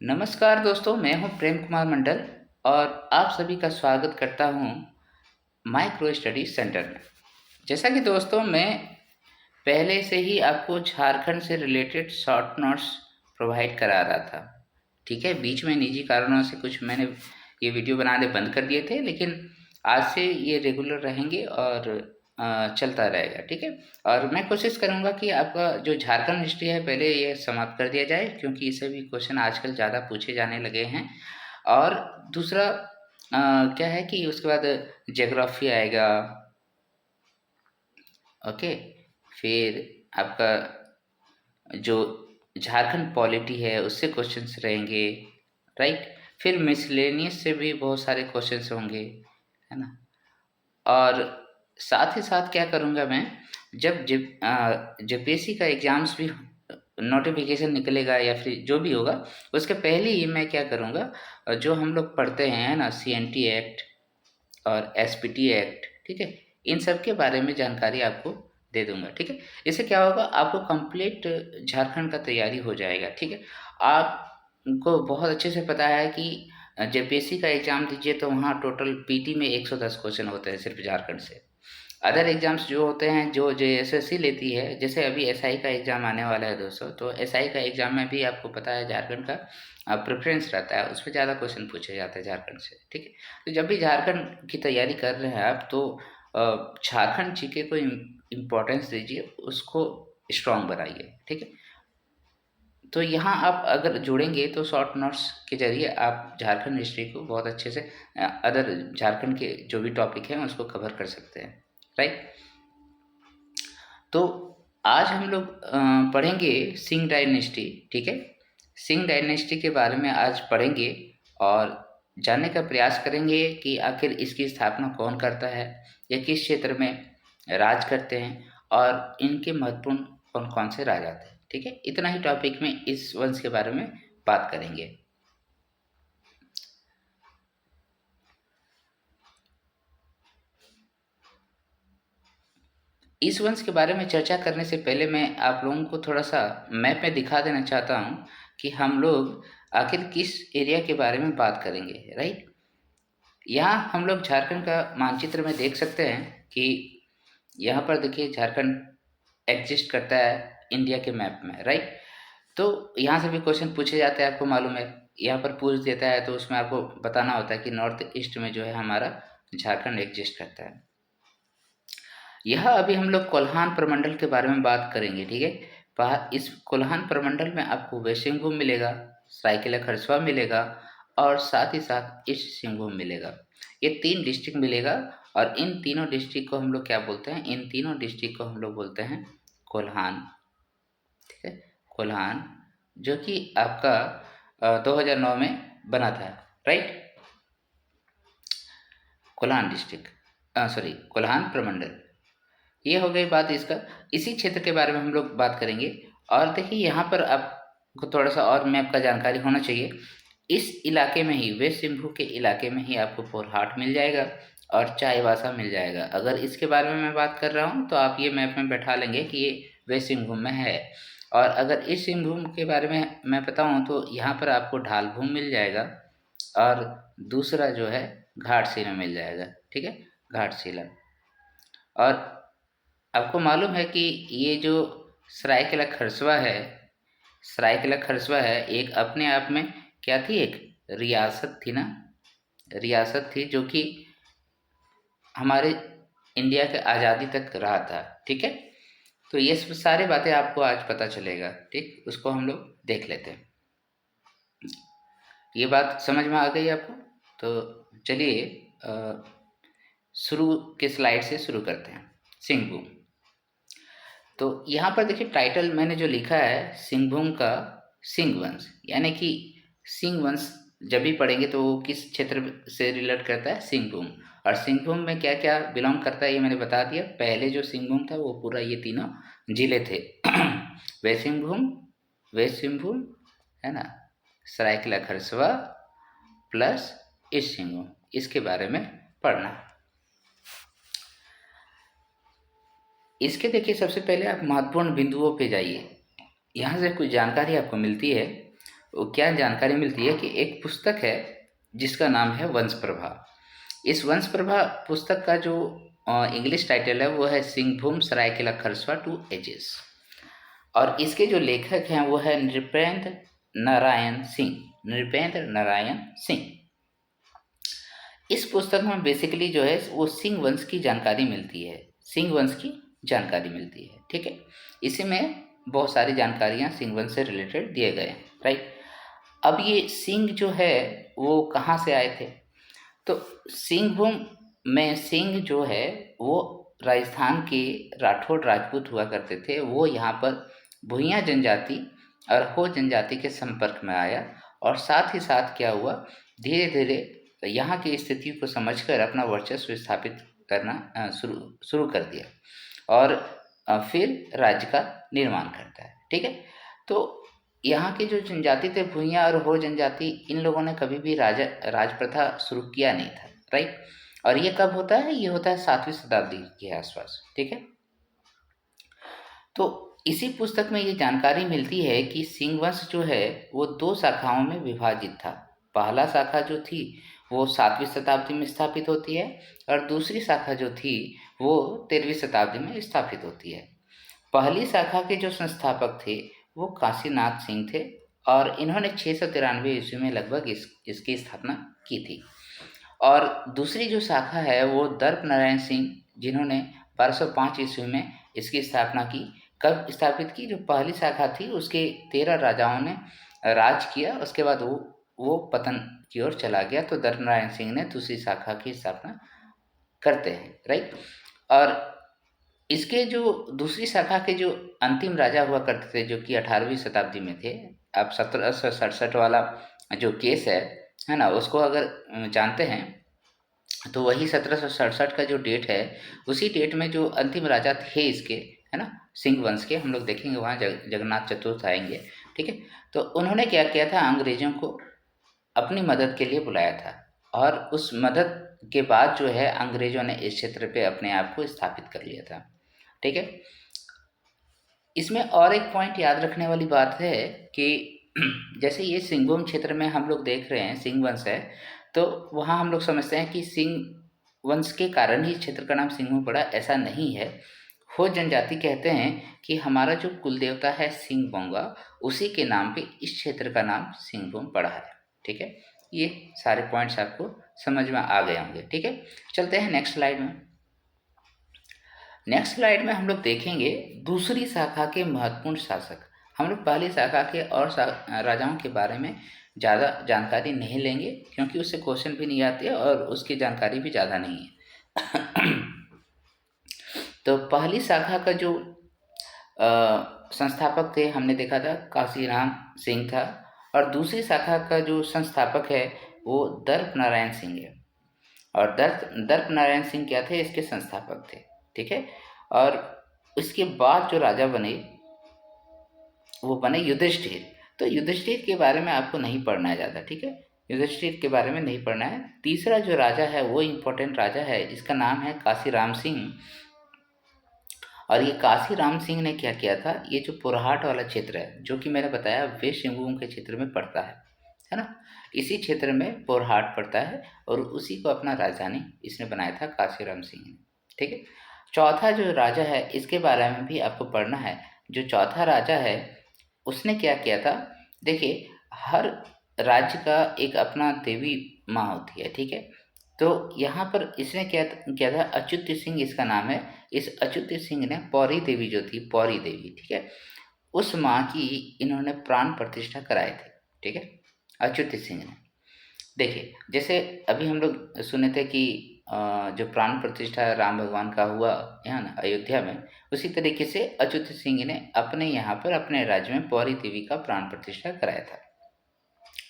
नमस्कार दोस्तों, मैं हूं प्रेम कुमार मंडल और आप सभी का स्वागत करता हूं माइक्रो स्टडी सेंटर में। जैसा कि दोस्तों मैं पहले से ही आपको झारखंड से रिलेटेड शॉर्ट नोट्स प्रोवाइड करा रहा था, ठीक है। बीच में निजी कारणों से कुछ मैंने ये वीडियो बनाने बंद कर दिए थे, लेकिन आज से ये रेगुलर रहेंगे और चलता रहेगा, ठीक है। और मैं कोशिश करूँगा कि आपका जो झारखंड हिस्ट्री है पहले ये समाप्त कर दिया जाए, क्योंकि इससे भी क्वेश्चन आजकल ज़्यादा पूछे जाने लगे हैं। और दूसरा क्या है कि उसके बाद ज्योग्राफी आएगा, ओके। फिर आपका जो झारखंड पॉलिटी है उससे क्वेश्चंस रहेंगे, राइट। फिर मिसलेनियस से भी बहुत सारे क्वेश्चंस होंगे, है ना। और साथ ही साथ क्या करूँगा मैं, जब जेपीएससी का एग्ज़ाम्स भी नोटिफिकेशन निकलेगा या फिर जो भी होगा, उसके पहले ही मैं क्या करूँगा, जो हम लोग पढ़ते हैं, है ना, सीएनटी एक्ट और एसपीटी एक्ट, ठीक है, इन सब के बारे में जानकारी आपको दे दूँगा, ठीक है। इससे क्या होगा, आपको कंप्लीट झारखंड का तैयारी हो जाएगा, ठीक है। आपको बहुत अच्छे से पता है कि जेपीएससी का एग्ज़ाम दीजिए तो वहाँ टोटल पीटी में 110 क्वेश्चन होते हैं सिर्फ झारखंड से। अदर एग्ज़ाम्स जो होते हैं, जो जेएसएससी लेती है, जैसे अभी एसआई का एग्ज़ाम आने वाला है दोस्तों, तो एसआई का एग्ज़ाम में भी आपको पता है झारखंड का प्रेफ़रेंस रहता है, उसमें ज़्यादा क्वेश्चन पूछे जाते हैं झारखंड से, ठीक है। तो जब भी झारखंड की तैयारी कर रहे हैं आप, तो झारखंड जीके को इम्पोर्टेंस दीजिए, उसको स्ट्रॉन्ग बनाइए, ठीक है। तो यहाँ आप अगर जुड़ेंगे तो शॉर्ट नोट्स के ज़रिए आप झारखंड हिस्ट्री को बहुत अच्छे से अदर झारखंड के जो भी टॉपिक हैं उसको कवर कर सकते हैं, राइट। तो आज हम लोग पढ़ेंगे सिंह डायनेस्टी, ठीक है। सिंह डायनेस्टी के बारे में आज पढ़ेंगे और जानने का प्रयास करेंगे कि आखिर इसकी स्थापना कौन करता है, या किस क्षेत्र में राज करते हैं, और इनके महत्वपूर्ण कौन कौन से राजा थे, ठीक है। इतना ही टॉपिक में इस वंश के बारे में बात करेंगे। इस वंश के बारे में चर्चा करने से पहले मैं आप लोगों को थोड़ा सा मैप में दिखा देना चाहता हूँ कि हम लोग आखिर किस एरिया के बारे में बात करेंगे, राइट। यहाँ हम लोग झारखंड का मानचित्र में देख सकते हैं कि यहाँ पर देखिए झारखंड एग्जिस्ट करता है इंडिया के मैप में, राइट। तो यहाँ से भी क्वेश्चन पूछे जाते हैं, आपको मालूम है। यहाँ पर पूछ देता है तो उसमें आपको बताना होता है कि नॉर्थ ईस्ट में जो है हमारा झारखंड एग्जिस्ट करता है। यह अभी हम लोग कोल्हान प्रमंडल के बारे में बात करेंगे, ठीक है। इस कोल्हान प्रमंडल में आपको वेस्ट सिंहभूम मिलेगा, सरायकेला खरसवा मिलेगा, और साथ ही साथ ईस्ट सिंहभूम मिलेगा। ये 3 डिस्ट्रिक्ट मिलेगा, और इन तीनों डिस्ट्रिक्ट को हम लोग क्या बोलते हैं, इन तीनों डिस्ट्रिक्ट को हम लोग बोलते हैं कोल्हान, ठीक है। कोल्हान, जो कि आपका 2009 में बना था, right. Kolhan district, sorry, Kolhan प्रमंडल। ये हो गई बात इसका। इसी क्षेत्र के बारे में हम लोग बात करेंगे। और देखिए यहाँ पर आपको थोड़ा सा और मैप का जानकारी होना चाहिए। इस इलाके में ही, वेस्ट सिंहभूम के इलाके में ही आपको पोरहाट मिल जाएगा और चाईबासा मिल जाएगा। अगर इसके बारे में मैं बात कर रहा हूँ तो आप ये मैप में बैठा लेंगे कि ये वेस्ट सिंहभूम में है। और अगर इस सिंहभूम के बारे में मैं बताऊँ तो यहाँ पर आपको ढालभूम मिल जाएगा, और दूसरा जो है घाटशिला मिल जाएगा, ठीक है, घाटशिला। और आपको मालूम है कि ये जो सरायकेला खरसवा है, सरायकेला खरसवा है, एक अपने आप में क्या थी, एक रियासत थी ना, रियासत थी, जो कि हमारे इंडिया के आज़ादी तक रहा था, ठीक है। तो ये सब सारी बातें आपको आज पता चलेगा, ठीक। उसको हम लोग देख लेते हैं। ये बात समझ में आ गई आपको? तो चलिए शुरू के स्लाइड से शुरू करते हैं। सिंहभूम। तो यहाँ पर देखिए टाइटल मैंने जो लिखा है सिंहभूम का सिंह वंश, यानी कि सिंह वंश जब भी पढ़ेंगे तो वो किस क्षेत्र से रिलेट करता है, सिंहभूम। और सिंहभूम में क्या क्या बिलोंग करता है ये मैंने बता दिया। पहले जो सिंहभूम था वो पूरा ये तीनों जिले थे वेस्ट सिंहभूम, है ना, सरायकेला खरसवा प्लस ईस्ट सिंहभूम, इसके बारे में पढ़ना। इसके देखिए सबसे पहले आप महत्वपूर्ण बिंदुओं पे जाइए। यहाँ से कुछ जानकारी आपको मिलती है। वो क्या जानकारी मिलती है कि एक पुस्तक है जिसका नाम है वंश प्रभा। इस वंश प्रभा पुस्तक का जो इंग्लिश टाइटल है वो है सिंहभूम सरायकेला खरसवा टू एजेस, और इसके जो लेखक हैं वो है नृपेंद्र नारायण सिंह। नृपेंद्र नारायण सिंह। इस पुस्तक में बेसिकली जो है वो सिंह वंश की जानकारी मिलती है, सिंह वंश की जानकारी मिलती है, ठीक है। इसी में बहुत सारी जानकारियाँ सिंह वंश से रिलेटेड दिए गए हैं, राइट। अब ये सिंह जो है वो कहाँ से आए थे, तो सिंहभूम में सिंह जो है वो राजस्थान के राठौड़ राजपूत हुआ करते थे। वो यहाँ पर भूइयाँ जनजाति और हो जनजाति के संपर्क में आया, और साथ ही साथ क्या हुआ, धीरे धीरे यहाँ की स्थिति को समझकर अपना वर्चस्व स्थापित करना शुरू शुरू कर दिया, और फिर राज्य का निर्माण करता है, ठीक है। तो यहाँ के जो जनजाति थे भूइयाँ और हो जनजाति, इन लोगों ने कभी भी राज प्रथा शुरू किया नहीं था, राइट। और ये कब होता है, ये होता है 7वीं शताब्दी के आसपास, ठीक है। तो इसी पुस्तक में ये जानकारी मिलती है कि सिंह वंश जो है वो 2 शाखाओं में विभाजित था। पहला शाखा जो थी वो 7वीं शताब्दी में स्थापित होती है, और दूसरी शाखा जो थी वो 13वीं शताब्दी में स्थापित होती है। पहली शाखा के जो संस्थापक थे वो काशीनाथ सिंह थे, और इन्होंने 693 ईस्वी में लगभग इसकी स्थापना की थी। और दूसरी जो शाखा है वो दर्प नारायण सिंह, जिन्होंने 1205 ईस्वी में इसकी स्थापना की। कब स्थापित की, जो पहली शाखा थी उसके 13 राजाओं ने राज किया, उसके बाद वो पतन की ओर चला गया, तो दर्प नारायण सिंह ने दूसरी शाखा की स्थापना करते हैं, राइट। और इसके जो दूसरी शाखा के जो अंतिम राजा हुआ करते थे, जो कि 18वीं शताब्दी में थे। अब 1767 वाला जो केस है ना, उसको अगर जानते हैं तो वही 1767 का जो डेट है, उसी डेट में जो अंतिम राजा थे इसके, है ना, सिंह वंश के, हम लोग देखेंगे वहाँ जगन्नाथ चतुर्थ आएंगे, ठीक है। तो उन्होंने क्या किया था, अंग्रेजों को अपनी मदद के लिए बुलाया था, और उस मदद के बाद जो है अंग्रेजों ने इस क्षेत्र पे अपने आप को स्थापित कर लिया था, ठीक है। इसमें और एक पॉइंट याद रखने वाली बात है कि जैसे ये सिंहभूम क्षेत्र में हम लोग देख रहे हैं सिंह वंश है, तो वहाँ हम लोग समझते हैं कि सिंह वंश के कारण ही क्षेत्र का नाम सिंहभूम पड़ा, ऐसा नहीं है। हो जनजाति कहते हैं कि हमारा जो कुल देवता है सिंह बोंगा, उसी के नाम पे इस क्षेत्र का नाम सिंहभूम पड़ा है, ठीक है। ये सारे पॉइंट्स आपको समझ में आ गए होंगे, ठीक है। चलते हैं नेक्स्ट स्लाइड में। नेक्स्ट स्लाइड में हम लोग देखेंगे दूसरी शाखा के महत्वपूर्ण शासक। हम लोग पहली शाखा के और राजाओं के बारे में ज़्यादा जानकारी नहीं लेंगे, क्योंकि उससे क्वेश्चन भी नहीं आते और उसकी जानकारी भी ज़्यादा नहीं है। तो पहली शाखा का जो संस्थापक थे हमने देखा था काशीराम सिंह था, और दूसरी शाखा का जो संस्थापक है वो दर्प नारायण सिंह है। और दर्प नारायण सिंह क्या थे, इसके संस्थापक थे, ठीक है। और इसके बाद जो राजा बने वो बने युधिष्ठिर। तो युधिष्ठिर के बारे में आपको नहीं पढ़ना है ज़्यादा, ठीक है, युधिष्ठिर के बारे में नहीं पढ़ना है। तीसरा जो राजा है वो इम्पोर्टेंट राजा है, इसका नाम है काशीराम सिंह। और ये काशीराम सिंह ने क्या किया था, ये जो पुरहाट वाला क्षेत्र है, जो कि मैंने बताया वेस्ट सिंहभूम के क्षेत्र में पड़ता है ना, इसी क्षेत्र में पुरहाट पड़ता है, और उसी को अपना राजधानी इसने बनाया था काशीराम सिंह ने, ठीक है। चौथा जो राजा है इसके बारे में भी आपको पढ़ना है। जो चौथा राजा है उसने क्या किया था, देखिए हर राज्य का एक अपना देवी माँ होती है, ठीक है। तो यहाँ पर इसने क्या किया था, अच्युत सिंह इसका नाम है। इस अच्युत सिंह ने पौरी देवी जो थी, पौरी देवी, ठीक है, उस माँ की इन्होंने प्राण प्रतिष्ठा कराए थे, ठीक है, अच्युत सिंह ने। देखिए जैसे अभी हम लोग सुने थे कि जो प्राण प्रतिष्ठा राम भगवान का हुआ यहाँ ना अयोध्या में, उसी तरीके से अच्युत सिंह ने अपने यहाँ पर अपने राज्य में पौरी देवी का प्राण प्रतिष्ठा कराया था।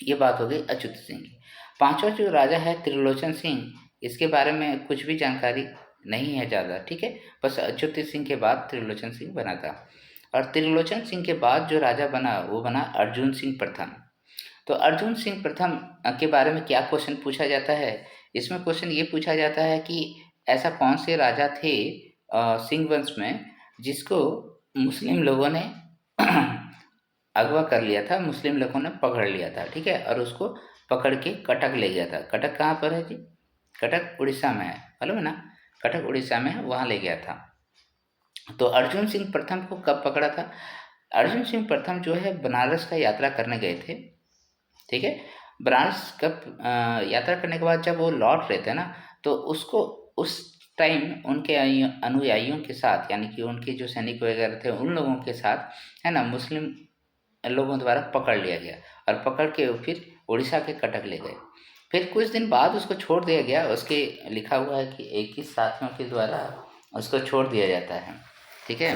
ये बात हो गई अच्युत सिंह की। पांचवा जो राजा है त्रिलोचन सिंह, इसके बारे में कुछ भी जानकारी नहीं है ज़्यादा, ठीक है, बस अच्युत सिंह के बाद त्रिलोचन सिंह बना था। और त्रिलोचन सिंह के बाद जो राजा बना वो बना अर्जुन सिंह प्रथम। तो अर्जुन सिंह प्रथम के बारे में क्या क्वेश्चन पूछा जाता है, इसमें क्वेश्चन ये पूछा जाता है कि ऐसा कौन से राजा थे सिंह वंश में जिसको मुस्लिम लोगों ने अगवा कर लिया था, मुस्लिम लोगों ने पकड़ लिया था, ठीक है, और उसको पकड़ के कटक ले गया था। कटक कहाँ पर है जी? कटक उड़ीसा में है, मालूम है ना? कटक उड़ीसा में है, वहाँ ले गया था। तो अर्जुन सिंह प्रथम को कब पकड़ा था? अर्जुन सिंह प्रथम जो है बनारस का यात्रा करने गए थे, ठीक है। बनारस का यात्रा करने के बाद जब वो लौट रहे थे ना, तो उसको उस टाइम उनके अनुयायियों के साथ, यानी कि उनके जो सैनिक वगैरह थे उन लोगों के साथ, है ना, मुस्लिम लोगों द्वारा पकड़ लिया गया और पकड़ के वो फिर उड़ीसा के कटक ले गए। फिर कुछ दिन बाद उसको छोड़ दिया गया। उसके लिखा हुआ है कि 21 साथियों के द्वारा उसको छोड़ दिया जाता है, ठीक है।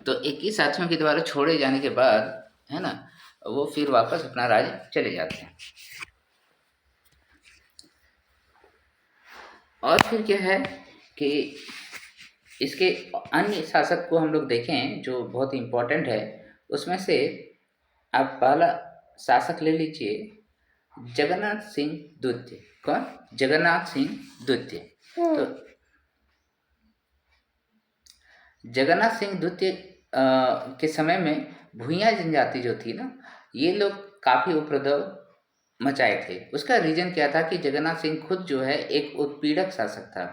तो 21 साथियों के द्वारा छोड़े जाने के बाद, है ना, वो फिर वापस अपना राज्य चले जाते हैं। और फिर क्या है कि इसके अन्य शासक को हम लोग देखें जो बहुत इम्पोर्टेंट है, उसमें से आप पहला शासक ले लीजिए, जगन्नाथ सिंह द्वितीय। कौन? जगन्नाथ सिंह द्वितीय। तो जगन्नाथ सिंह द्वितीय के समय में भूइयाँ जनजाति जो थी ना, ये लोग काफ़ी उपद्रव मचाए थे। उसका रीजन क्या था कि जगन्नाथ सिंह खुद जो है एक उत्पीड़क शासक था,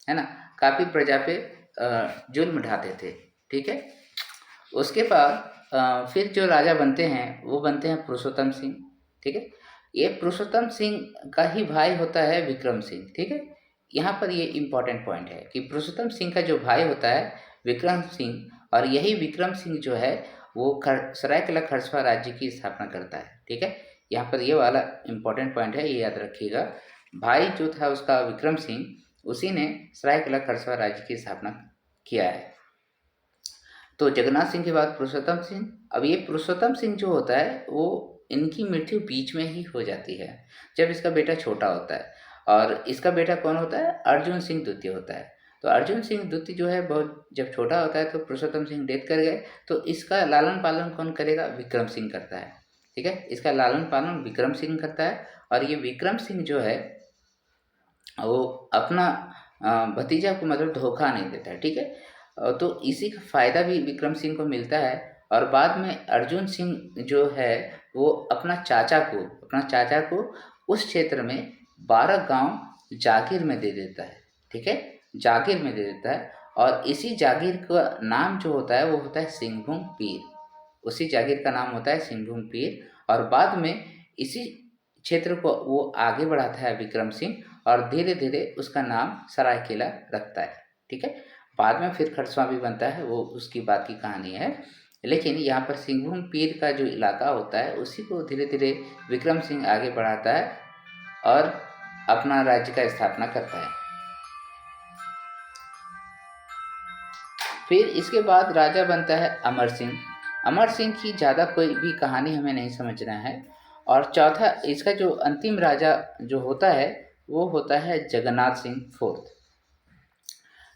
है ना, काफ़ी प्रजा पे जुल्म ढाते थे, ठीक है। उसके बाद फिर जो राजा बनते हैं वो बनते हैं पुरुषोत्तम सिंह, ठीक है। ये पुरुषोत्तम सिंह का ही भाई होता है विक्रम सिंह, ठीक है। यहाँ पर ये इम्पोर्टेंट पॉइंट है कि पुरुषोत्तम सिंह का जो भाई होता है विक्रम सिंह, और यही विक्रम सिंह जो है वो सरायकेला खरसावां राज्य की स्थापना करता है, ठीक है। यहाँ पर ये वाला इम्पोर्टेंट पॉइंट है, ये याद रखिएगा। भाई जो था उसका विक्रम सिंह, उसी ने सरायकेला खरसावां राज्य की स्थापना किया है। तो जगन्नाथ सिंह के बाद पुरुषोत्तम सिंह। अब ये पुरुषोत्तम सिंह जो होता है वो, इनकी मृत्यु बीच में ही हो जाती है जब इसका बेटा छोटा होता है। और इसका बेटा कौन होता है? अर्जुन सिंह द्वितीय होता है। तो अर्जुन सिंह द्वितीय जो है बहुत जब छोटा होता है तो पुरुषोत्तम सिंह डेथ कर गए, तो इसका लालन पालन कौन करेगा? विक्रम सिंह करता है, ठीक है। इसका लालन पालन विक्रम सिंह करता है। और ये विक्रम सिंह जो है वो अपना भतीजा को मतलब धोखा नहीं देता है, ठीक है। तो इसी का फ़ायदा भी विक्रम सिंह को मिलता है। और बाद में अर्जुन सिंह जो है वो अपना चाचा को उस क्षेत्र में 12 गांव जागीर में दे देता है, ठीक है, जागीर में दे देता है। और इसी जागीर का नाम जो होता है वो होता है सिंहभूम पीर। उसी जागीर का नाम होता है सिंहभूम पीर। और बाद में इसी क्षेत्र को वो आगे बढ़ाता है विक्रम सिंह, और धीरे धीरे उसका नाम सरायकेला रखता है, ठीक है। बाद में फिर खरसावां भी बनता है, वो उसकी बात की कहानी है। लेकिन यहाँ पर सिंहभूम पीर का जो इलाका होता है उसी को धीरे धीरे विक्रम सिंह आगे बढ़ाता है और अपना राज्य का स्थापना करता है। फिर इसके बाद राजा बनता है अमर सिंह। अमर सिंह की ज़्यादा कोई भी कहानी हमें नहीं समझना है। और चौथा, इसका जो अंतिम राजा जो होता है वो होता है जगन्नाथ सिंह फोर्थ।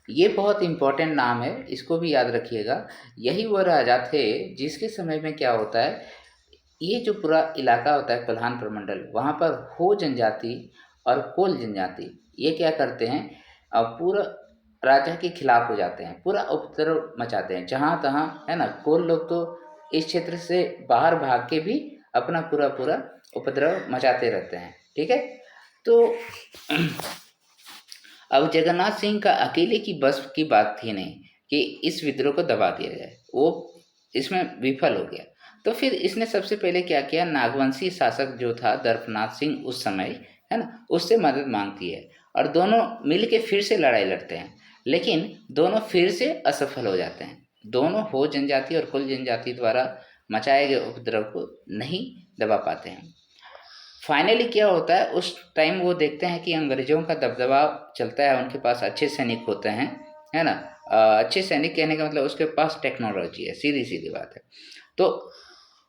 ये बहुत इम्पोर्टेंट नाम है, इसको भी याद रखिएगा। यही वो राजा थे जिसके समय में क्या होता है, ये जो पूरा इलाका होता है कोल्हान प्रमंडल, वहाँ पर हो जनजाति और कोल जनजाति ये क्या करते हैं, पूरा राजा के खिलाफ हो जाते हैं, पूरा उपद्रव मचाते हैं जहाँ तहाँ, है ना। कोल लोग तो इस क्षेत्र से बाहर भाग के भी अपना पूरा पूरा उपद्रव मचाते रहते हैं, ठीक है। तो अब जगन्नाथ सिंह का अकेले की बस की बात थी नहीं कि इस विद्रोह को दबा दिया जाए, वो इसमें विफल हो गया। तो फिर इसने सबसे पहले क्या किया, नागवंशी शासक जो था दर्पनाथ सिंह उस समय, है ना, उससे मदद मांगती है और दोनों मिल के फिर से लड़ाई लड़ते हैं। लेकिन दोनों फिर से असफल हो जाते हैं। दोनों हो जनजाति और कुल जनजाति द्वारा मचाए गए उपद्रव को नहीं दबा पाते हैं। फाइनली क्या होता है, उस टाइम वो देखते हैं कि अंग्रेजों का दबदबा चलता है, उनके पास अच्छे सैनिक होते हैं, है ना। अच्छे सैनिक कहने का मतलब उसके पास टेक्नोलॉजी है, सीधी सीधी बात है। तो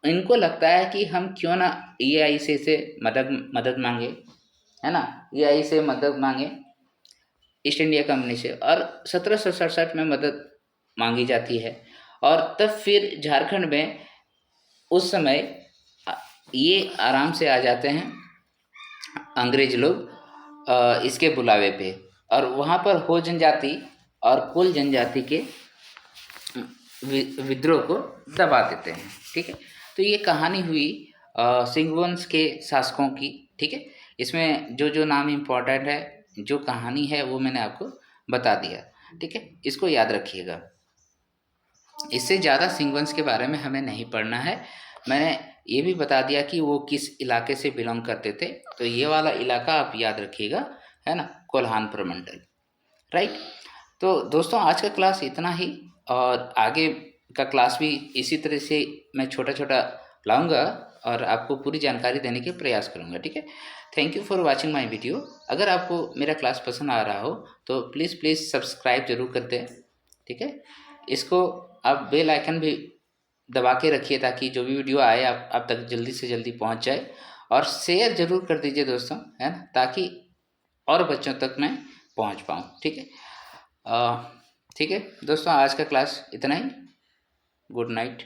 इनको लगता है कि हम क्यों ना EIC से मदद मांगे, है ना, EI से मदद मांगे, ईस्ट इंडिया कंपनी से। और 1767 में मदद मांगी जाती है। और तब फिर झारखंड में उस समय ये आराम से आ जाते हैं अंग्रेज लोग इसके बुलावे पे। और वहाँ पर हो जनजाति और कुल जनजाति के विद्रोह को दबा देते हैं। ठीक है, तो ये कहानी हुई सिंह वंश के शासकों की। ठीक है, इसमें जो जो नाम इम्पोर्टेंट है, जो कहानी है, वो मैंने आपको बता दिया। ठीक है, इसको याद रखिएगा। इससे ज़्यादा सिंह वंश के बारे में हमें नहीं पढ़ना है। मैंने ये भी बता दिया कि वो किस इलाके से बिलोंग करते थे, तो ये वाला इलाका आप याद रखिएगा, है ना, कोल्हान प्रमंडल। राइट। तो दोस्तों आज का क्लास इतना ही, और आगे का क्लास भी इसी तरह से मैं छोटा छोटा लाऊंगा और आपको पूरी जानकारी देने के प्रयास करूंगा। ठीक है, thank you for watching my video. अगर आपको मेरा क्लास पसंद आ रहा हो तो प्लीज़ सब्सक्राइब जरूर कर दें। ठीक है, इसको आप बेल आइकन भी दबा के रखिए ताकि जो भी वीडियो आए आप तक जल्दी से जल्दी पहुंच जाए, और शेयर ज़रूर कर दीजिए दोस्तों, है ना, ताकि और बच्चों तक मैं पहुंच पाऊँ। ठीक है, ठीक है दोस्तों, आज का क्लास इतना ही। Good night.